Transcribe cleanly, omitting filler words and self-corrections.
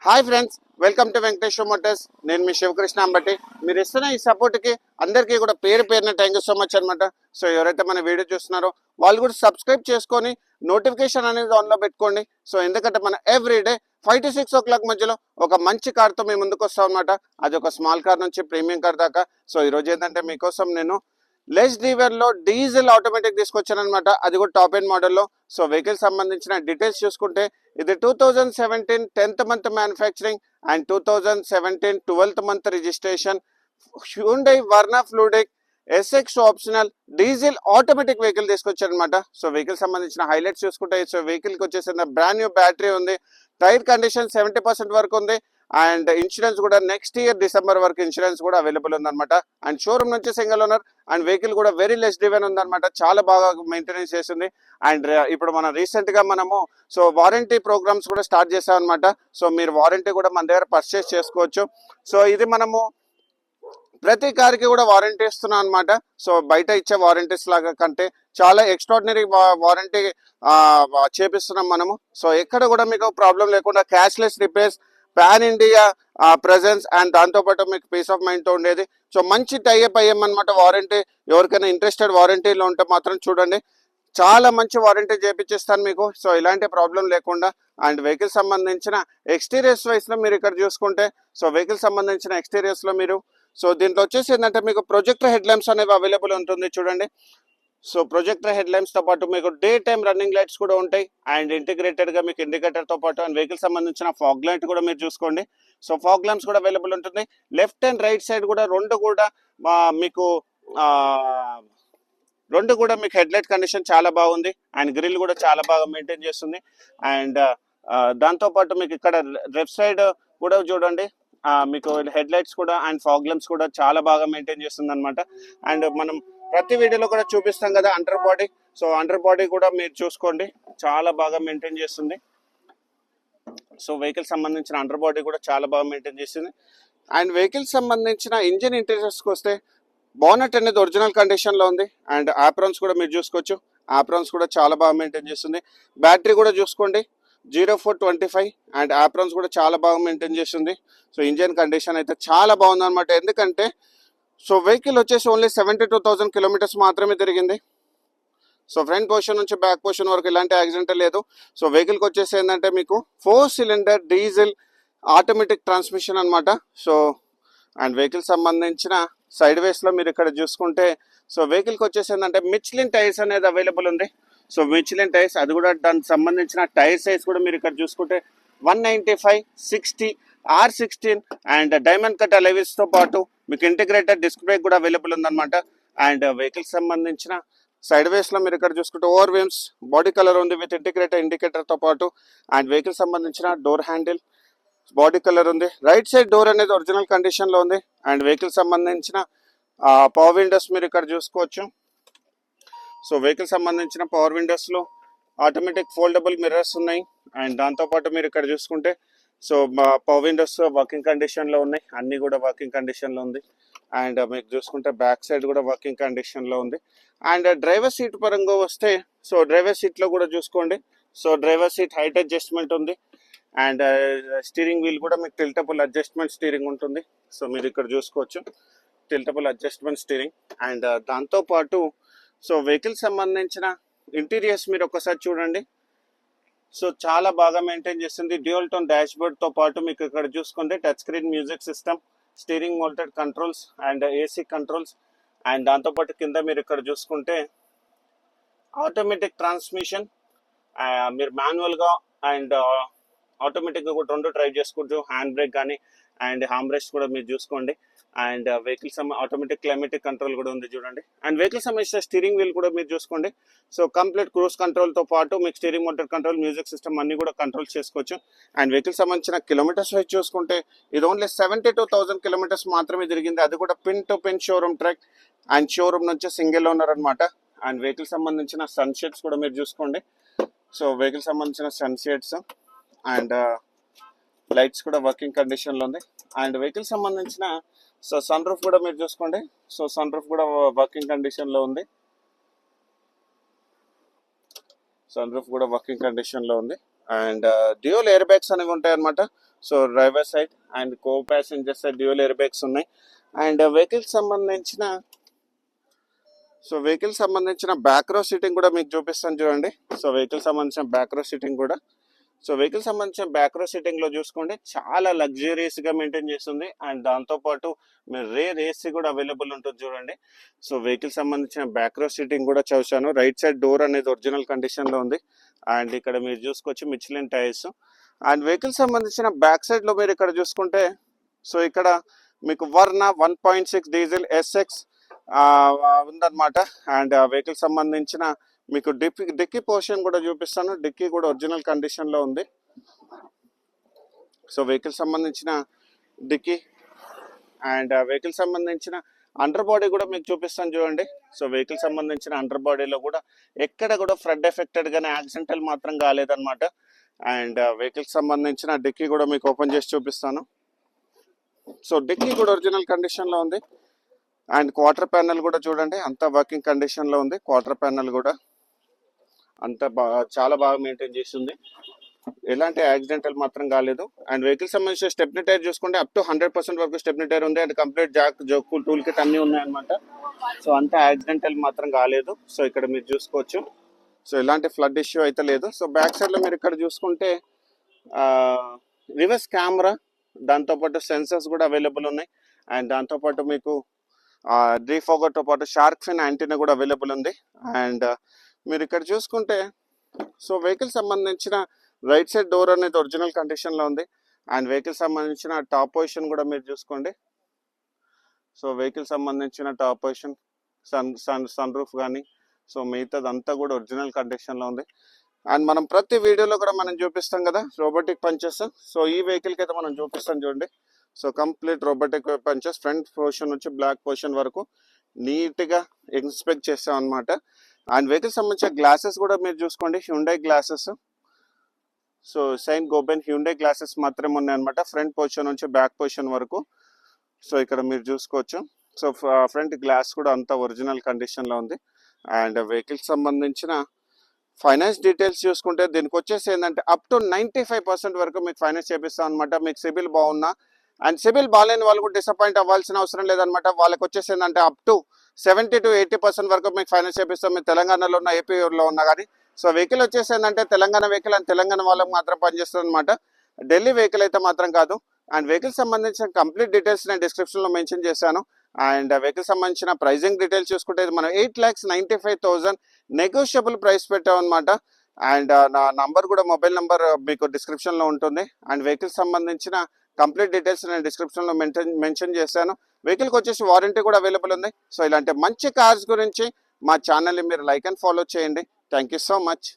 Hi friends, welcome to Venkateswara Motors. నేను మీ శివకృష్ణ అంబటి. మీరు ఇస్తున్న ఈ సపోర్ట్కి అందరికీ కూడా పేరు పేరున థ్యాంక్ యూ సో మచ్ అనమాట. సో ఎవరైతే మన వీడియో చూస్తున్నారో వాళ్ళు కూడా సబ్స్క్రైబ్ చేసుకొని నోటిఫికేషన్ అనేది ఆన్లో పెట్టుకోండి. సో ఎందుకంటే మన ఎవ్రీడే 5 to 6 o'clock మధ్యలో ఒక మంచి కార్తో మేము ముందుకు వస్తాం అనమాట. అది ఒక స్మాల్ కార్ నుంచి ప్రీమియం కార్ దాకా. సో ఈరోజు ఏంటంటే మీకోసం నేను లెస్ డ్రైవర్లో డీజిల్ ఆటోమేటిక్ తీసుకొచ్చాను అనమాట. అది కూడా టాప్ ఎండ్ మోడల్లో. సో వెహికల్ సంబంధించిన డీటెయిల్స్ చూసుకుంటే ఇది 2017 10th month manufacturing and 2017 12th month registration Hyundai Verna fluidic SX optional diesel automatic vehicle తీసుకొచ్చారనమాట. సో వెహికల్ సంబంధించిన హైలైట్స్ చూసుకుంటే సో వెహికల్కి వచ్చేసి బ్రాండ్ న్యూ బ్యాటరీ ఉంది, టైర్ కండిషన్ 70% వరకు ఉంది, అండ్ ఇన్సూరెన్స్ కూడా నెక్స్ట్ ఇయర్ డిసెంబర్ వరకు ఇన్సూరెన్స్ కూడా అవైలబుల్ ఉందన్నమాట. అండ్ షోరూమ్ నుంచి సింగిల్ ఓనర్ అండ్ వెహికల్ కూడా వెరీ లెస్ డ్రివెన్ ఉందన్నమాట. చాలా బాగా మెయింటెనెన్స్ చేస్తుంది. అండ్ ఇప్పుడు మనం రీసెంట్ గా మనము సో వారంటీ ప్రోగ్రామ్స్ కూడా స్టార్ట్ చేసాం అనమాట. సో మీరు వారంటీ కూడా మన దగ్గర పర్చేస్ చేసుకోవచ్చు. సో ఇది మనము ప్రతి కార్కి కూడా వారంటీ ఇస్తున్నాం అనమాట. సో బయట ఇచ్చే వారంటీస్ లాగా కంటే చాలా ఎక్స్ట్రాడినరీ వారంటీ చేపిస్తున్నాం మనము. సో ఎక్కడ కూడా మీకు ప్రాబ్లం లేకుండా cashless repairs, pan India presence and దాంతోపాటు మీకు పీస్ ఆఫ్ మైండ్తో ఉండేది. సో మంచి టైఅప్ అయ్యామన్నమాట. వారంటీ ఎవరికైనా ఇంట్రెస్టెడ్ వారంటీలో ఉంటే మాత్రం చూడండి, చాలా మంచి వారంటీ చేపించేస్తాను మీకు. సో ఇలాంటి ప్రాబ్లం లేకుండా. అండ్ వెహికల్ సంబంధించిన ఎక్స్టీరియర్స్ వైస్లో మీరు ఇక్కడ చూసుకుంటే సో వెహికల్ సంబంధించిన ఎక్స్టీరియర్స్లో మీరు సో దీంట్లో వచ్చేసి ఏంటంటే మీకు ప్రొజెక్టర్ హెడ్ ల్యాంప్స్ అనేవి అవైలబుల్ ఉంటుంది చూడండి. సో ప్రొజెక్టర్ హెడ్ ల్యాంప్స్తో పాటు మీకు డే టైమ్ రన్నింగ్ లైట్స్ కూడా ఉంటాయి. అండ్ ఇంటిగ్రేటెడ్గా మీకు ఇండికేటర్తో పాటు అండ్ వెహికల్ సంబంధించిన ఫాగ్ లైట్ కూడా మీరు చూసుకోండి. సో ఫాగ్ ల్యాంప్స్ కూడా అవైలబుల్ ఉంటుంది. లెఫ్ట్ అండ్ రైట్ సైడ్ కూడా రెండు కూడా మీకు హెడ్లైట్ కండిషన్ చాలా బాగుంది. అండ్ గ్రిల్ కూడా చాలా బాగా మెయింటైన్ చేస్తుంది. అండ్ దాంతోపాటు మీకు ఇక్కడ లెఫ్ట్ సైడ్ కూడా చూడండి, మీకు హెడ్ లైట్స్ కూడా అండ్ ఫాగ్ ల్యాంప్స్ కూడా చాలా బాగా మెయింటైన్ చేస్తుంది అనమాట. అండ్ మనం ప్రతి వీడియోలో కూడా చూపిస్తాం కదా under body. So under body కూడా మీరు చూసుకోండి, చాలా బాగా మెయింటైన్ చేస్తుంది. సో వెహికల్ సంబంధించిన అండర్ బాడీ కూడా చాలా బాగా మెయింటైన్ చేస్తుంది. అండ్ వెహికల్ సంబంధించిన ఇంజిన్ ఇంటీరియర్స్కి వస్తే బానెట్ అనేది ఒరిజినల్ కండిషన్లో ఉంది. అండ్ ఆప్రాన్స్ కూడా మీరు చూసుకోవచ్చు, ఆప్రాన్స్ కూడా చాలా బాగా మెయింటైన్ చేస్తుంది. బ్యాటరీ కూడా చూసుకోండి 0425 అండ్ ఆప్రాన్స్ కూడా చాలా బాగా మెయింటైన్ చేస్తుంది. సో ఇంజిన్ కండిషన్ అయితే చాలా బాగుంది అనమాట. ఎందుకంటే సో వెహికల్ వచ్చేసి ఓన్లీ 72,000 kilometers మాత్రమే తిరిగింది. సో ఫ్రంట్ పొజిషన్ నుంచి బ్యాక్ పొజిషన్ వరకు ఎలాంటి యాక్సిడెంట్ లేదు. సో వెహికల్కి వచ్చేసి ఏంటంటే మీకు 4 cylinder డీజిల్ ఆటోమేటిక్ ట్రాన్స్మిషన్ అనమాట. సో అండ్ వెహికల్ సంబంధించిన సైడ్ వేస్లో మీరు ఇక్కడ చూసుకుంటే సో వెహికల్కి వచ్చేసి ఏంటంటే మిచ్లిన్ టైర్స్ అనేది అవైలబుల్ ఉంది. సో మిచ్లిన్ టైర్స్, అది కూడా దానికి సంబంధించిన టైర్ సైజ్ కూడా మీరు ఇక్కడ చూసుకుంటే 195, 60, R16 అండ్ డైమండ్ కట్ అలైవిస్తో పాటు మీకు ఇంటిగ్రేటెడ్ డిస్క్ బ్రేక్ కూడా అవైలబుల్ ఉందన్నమాట. అండ్ వెహికల్ సంబంధించిన సైడ్ వేస్లో మీరు ఇక్కడ చూసుకుంటే ఓవర్ వీమ్స్ బాడీ కలర్ ఉంది విత్ ఇంటిగ్రేటెడ్ ఇండికేటర్తో పాటు. అండ్ వెహికల్ సంబంధించిన డోర్ హ్యాండిల్ బాడీ కలర్ ఉంది. రైట్ సైడ్ డోర్ అనేది ఒరిజినల్ కండిషన్లో ఉంది. అండ్ వెహికల్ సంబంధించిన పవర్ విండోస్ మీరు ఇక్కడ చూసుకోవచ్చు. సో వెహికల్ సంబంధించిన పవర్ విండోస్లో ఆటోమేటిక్ ఫోల్డబుల్ మిర్రర్స్ ఉన్నాయి. అండ్ దాంతోపాటు మీరు ఇక్కడ చూసుకుంటే సో పవర్ విండోస్ వర్కింగ్ కండిషన్లో ఉన్నాయి, అన్నీ కూడా వర్కింగ్ కండిషన్లో ఉంది. అండ్ మీకు చూసుకుంటే బ్యాక్ సైడ్ కూడా వర్కింగ్ కండిషన్లో ఉంది. అండ్ డ్రైవర్ సీట్ పరంగా వస్తే సో డ్రైవర్ సీట్లో కూడా చూసుకోండి. So driver seat height adjustment ఉంది. అండ్ స్టీరింగ్ వీల్ కూడా మీకు టిల్టబుల్ అడ్జస్ట్మెంట్ స్టీరింగ్ ఉంటుంది. సో మీరు ఇక్కడ చూసుకోవచ్చు టిల్టబుల్ అడ్జస్ట్మెంట్ స్టీరింగ్. అండ్ దాంతోపాటు సో వెహికల్ సంబంధించిన ఇంటీరియర్స్ మీరు ఒకసారి చూడండి. సో చాలా బాగా మెయింటైన్ చేస్తుంది. డ్యూయల్ టోన్ డాష్ బోర్డ్తో పాటు మీకు ఇక్కడ చూసుకుంటే touch screen music system, steering mounted controls and AC controls. And దాంతోపాటు కింద మీరు ఇక్కడ చూసుకుంటే ఆటోమేటిక్ ట్రాన్స్మిషన్, మీరు మాన్యువల్గా అండ్ ఆటోమేటిక్గా కూడా రెండు డ్రైవ్ చేసుకోవచ్చు. హ్యాండ్ బ్రేక్ కానీ అండ్ హామ్ రెస్ట్ కూడా మీరు చూసుకోండి. And vehicle automatic climatic control కూడా ఉంది చూడండి. అండ్ వెహికల్ సంబంధించిన స్టీరింగ్ వీల్ కూడా మీరు చూసుకోండి. సో కంప్లీట్ క్రూజ్ కంట్రోల్తో పాటు మీకు steering motor control, music system అన్ని కూడా కంట్రోల్ చేసుకోవచ్చు. అండ్ వెహికల్ సంబంధించిన కిలోమీటర్స్ వైజ్ చూసుకుంటే ఇది ఓన్లీ 72,000 kilometers మాత్రమే తిరిగింది. అది కూడా pin to pin showroom track and showroom నుంచి సింగిల్ ఓనర్ అనమాట. అండ్ వెహికల్ సంబంధించిన సన్ షేడ్స్ కూడా మీరు చూసుకోండి. సో వెహికల్ సంబంధించిన సన్ షేడ్స్ అండ్ లైట్స్ కూడా వర్కింగ్ కండిషన్లో ఉంది. అండ్ వెహికల్ సంబంధించిన సో సన్ రూఫ్ కూడా మీరు చూసుకోండి. సో సన్ రూఫ్ కూడా వర్కింగ్ కండిషన్లో ఉంది. సన్ రూఫ్ కూడా వర్కింగ్ కండిషన్లో ఉంది. అండ్ డ్యూయల్ ఎయిర్ బ్యాగ్స్ అనేవి ఉంటాయి అనమాట. So driver side and co passenger side dual air bags ఉన్నాయి. అండ్ వెహికల్ సంబంధించిన బ్యాక్ రో సీటింగ్ కూడా మీకు చూపిస్తాను చూడండి. సో వెహికల్ సంబంధించిన బ్యాక్ రో సీటింగ్ కూడా, సో వెహికల్ సంబంధించిన బ్యాక్ రో సీటింగ్ లో చూసుకోండి చాలా లగ్జరియస్ గా మెయింటైన్ చేస్తుంది. అండ్ దాంతో పాటు మీరు రేర్ ఏసీ కూడా అవైలబుల్ ఉంటుంది చూడండి. సో వెహికల్ సంబంధించిన బ్యాక్ రో సీటింగ్ కూడా చూసాను. రైట్ సైడ్ డోర్ అనేది ఒరిజినల్ కండిషన్ లో ఉంది. అండ్ ఇక్కడ మీరు చూసుకోవచ్చు మిచ్లిన్ టైర్స్. అండ్ వెహికల్ సంబంధించిన బ్యాక్ సైడ్ లో మీరు ఇక్కడ చూసుకుంటే, సో ఇక్కడ మీకు వర్ణ 1.6 డీజిల్ ఎస్ఎక్స్ ఉందన్నమాట. అండ్ వెహికల్ సంబంధించిన మీకు డిక్కీ పోర్షన్ కూడా చూపిస్తాను. డిక్కీ కూడా ఒరిజినల్ కండిషన్ లో ఉంది. సో వెహికల్ సంబంధించిన డిక్కీ అండ్ వెహికల్ సంబంధించిన అండర్ బాడీ కూడా మీకు చూపిస్తాను చూడండి. సో వెహికల్ సంబంధించిన అండర్ బాడీలో కూడా ఎక్కడ కూడా ఫ్లడ్ ఎఫెక్టెడ్ గానే యాక్సిడెంటల్ మాత్రం కాలేదన్నమాట. అండ్ వెహికల్ సంబంధించిన డిక్కీ కూడా మీకు ఓపెన్ చేసి చూపిస్తాను. సో డిక్కీ కూడా ఒరిజినల్ కండిషన్ లో ఉంది. అండ్ క్వార్టర్ ప్యానల్ కూడా చూడండి అంత వర్కింగ్ కండిషన్ లో ఉంది. క్వార్టర్ ప్యానల్ కూడా అంత చాలా బాగా మెయింటైన్ చేస్తుంది. ఎలాంటి యాక్సిడెంటల్ మాత్రం కాలేదు. అండ్ వెహికల్ సంబంధించిన స్టెప్నీ టైర్ చూసుకుంటే అప్ టు 100% వరకు స్టెప్నీ టైర్ ఉంది. And complete Jack joke tool kit అన్ని ఉన్నాయన్నమాట. సో అంత యాక్సిడెంటల్ మాత్రం కాలేదు. సో ఇక్కడ మీరు చూసుకోవచ్చు. సో ఎలాంటి ఫ్లడ్ ఇష్యూ అయితే లేదు. సో బ్యాక్ సైడ్ లో మీరు ఇక్కడ చూసుకుంటే రివర్స్ కెమెరా, దాంతోపాటు సెన్సర్స్ కూడా అవైలబుల్ ఉన్నాయి. అండ్ దాంతోపాటు మీకు డీఫోగర్తో పాటు షార్క్ ఫిన్ యాంటీనా కూడా అవైలబుల్ ఉంది. అండ్ మీరు ఇక్కడ చూసుకుంటే, సో వెహికల్ సంబంధించిన రైట్ సైడ్ డోర్ అనేది ఒరిజినల్ కండిషన్ లో ఉంది. అండ్ వెహికల్ సంబంధించిన టాప్ పొజిషన్ కూడా మీరు చూసుకోండి. సో వెహికల్ సంబంధించిన టాప్ పొజిషన్, సన్ రూఫ్ కానీ, సో మిగతాదంతా కూడా ఒరిజినల్ కండిషన్ లో ఉంది. అండ్ మనం ప్రతి వీడియోలో కూడా మనం చూపిస్తాం కదా రోబోటిక్ పంచెస్. సో ఈ వెహికల్ కి అయితే మనం చూపిస్తాం చూడండి. So complete robotic punches, front position నుంచి బ్లాక్ పొజిషన్ వరకు నీట్ గా ఇన్స్పెక్ట్ చేస్తాం అనమాట. అండ్ వెహికల్ సంబంధించిన గ్లాసెస్ కూడా మీరు చూసుకోండి, Hyundai glasses. So saint Gobain Hyundai glasses మాత్రమే ఉన్నాయి అనమాట, ఫ్రంట్ పొజిషన్ నుంచి బ్యాక్ పొజిషన్ వరకు. సో ఇక్కడ మీరు చూసుకోవచ్చు. సో ఫ్రంట్ గ్లాస్ కూడా అంతా ఒరిజినల్ కండిషన్ లో ఉంది. అండ్ వెహికల్ సంబంధించిన ఫైనాన్స్ డీటెయిల్స్ చూసుకుంటే దీనికి వచ్చేసి ఏంటంటే అప్ టు 95% వరకు మీకు ఫైనాన్స్ చేపిస్తాం అనమాట. మీకు సిబిల్ బాగున్నా, అండ్ సిబిల్ బాగాలేని వాళ్ళు కూడా డిసప్పాయింట్ అవ్వాల్సిన అవసరం లేదనమాట. వాళ్ళకి వచ్చేసి ఏంటంటే అప్ టు 70 to 80% వరకు మీకు ఫైనాన్స్ చేపిస్తాం. మీరు తెలంగాణలో ఉన్న, ఏపీలో ఉన్నా కానీ. సో వెహికల్ వచ్చేసి ఏంటంటే తెలంగాణ వెహికల్, అండ్ తెలంగాణ వాళ్ళకి మాత్రం పనిచేస్తుంది అనమాట, ఢిల్లీ వెహికల్ అయితే మాత్రం కాదు. అండ్ వెహికల్ సంబంధించిన కంప్లీట్ డీటెయిల్స్ నేను డిస్క్రిప్షన్లో మెన్షన్ చేశాను. అండ్ వెహికల్ సంబంధించిన ప్రైజింగ్ డీటెయిల్స్ చూసుకుంటే మనం 8,95,000 నెగోషియబుల్ ప్రైస్ పెట్టాం అనమాట. అండ్ నా నంబర్ కూడా, మొబైల్ నంబర్ మీకు డిస్క్రిప్షన్లో ఉంటుంది. అండ్ వెహికల్ సంబంధించిన కంప్లీట్ డీటెయిల్స్ నేను డిస్క్రిప్షన్లో మెన్షన్ చేశాను. వెహికల్కి వచ్చేసి వారంటీ కూడా అవైలబుల్ ఉంది. సో ఇలాంటి మంచి కార్స్ గురించి మా ఛానల్ని మీరు లైక్ అండ్ ఫాలో చేయండి. Thank you so much.